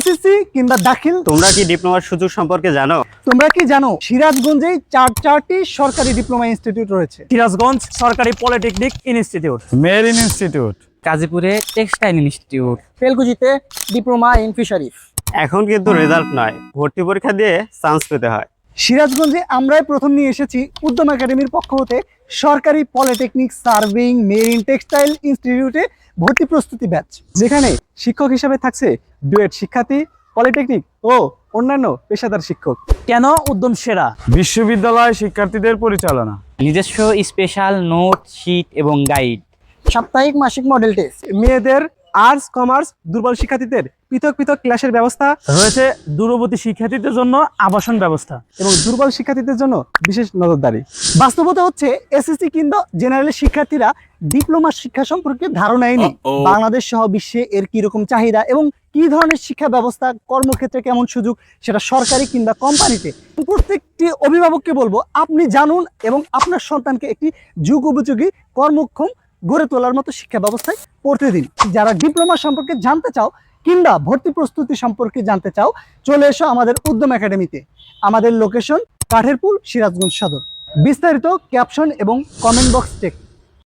SSC কিংবা দাখিল। তোমরা কি ডিপ্লোমার সুযোগ সম্পর্কে জানো? তোমরা কি জানো সিরাজগঞ্জে চারটি সরকারি ডিপ্লোমা ইনস্টিটিউট রয়েছে? সিরাজগঞ্জ সরকারি পলিটেকনিক ইনস্টিটিউট, মেরিন ইনস্টিটিউট, গাজীপুরে টেক্সটাইল ইনস্টিটিউট, তেলকুচিতে ডিপ্লোমা ইন ফিশারিজ। এখন কিন্তু রেজাল্ট নয়, ভর্তি পরীক্ষা দিয়ে চান্স পেতে হয়। সিরাজগঞ্জে আমরাই প্রথম নিয়ে এসেছি উদ্যম একাডেমির পক্ষ হতে সরকারি পলিটেকনিক সার্ভিং মেরিন টেক্সটাইল ইনস্টিটিউটে ভর্তি প্রস্তুতি ব্যাচ, যেখানে শিক্ষক হিসেবে থাকছে ডুয়েট শিক্ষার্থী, পলিটেকনিক ও অন্যান্য পেশাদার শিক্ষক। কেন উদ্যম সেরা? বিশ্ববিদ্যালয় শিক্ষার্থীদের পরিচালনা, নিজস্ব স্পেশাল নোট শিট এবং গাইড, সাপ্তাহিক মাসিক মডেল টেস্ট, মেয়েদের আর্টস কমার্স দুর্বল শিক্ষার্থীদের পৃথক পৃথক ক্লাসের ব্যবস্থা রয়েছে দূরবর্তী শিক্ষার্থীদের জন্য আবাসন ব্যবস্থা। এবং দুর্বল শিক্ষার্থীদের জন্য বিশেষ নজরদারি। বাস্তবতা হচ্ছে এসএসসি কিংবা জেনারেল শিক্ষার্থীরা ডিপ্লোমা শিক্ষা সম্পর্কে ধারণাই নেই। বাংলাদেশ সহ বিশ্বে এর কি রকম চাহিদা এবং কি ধরনের শিক্ষা ব্যবস্থা, কর্মক্ষেত্রে কেমন সুযোগ, সেটা সরকারি কিংবা কোম্পানিতে। প্রত্যেকটি অভিভাবককে বলবো, আপনি জানুন এবং আপনার সন্তানকে একটি যুগ উপযোগী কর্মক্ষম গড়ে তোলার মতো শিক্ষা ব্যবস্থায় পড়তে দিন। যারা ডিপ্লোমা সম্পর্কে জানতে চাও কিংবা ভর্তি প্রস্তুতি সম্পর্কে জানতে চাও, চলে এসো আমাদের উদ্যম একাডেমিতে। আমাদের লোকেশন কাঠেরপুল, সিরাজগঞ্জ সদর। বিস্তারিত ক্যাপশন এবং কমেন্ট বক্স চেক।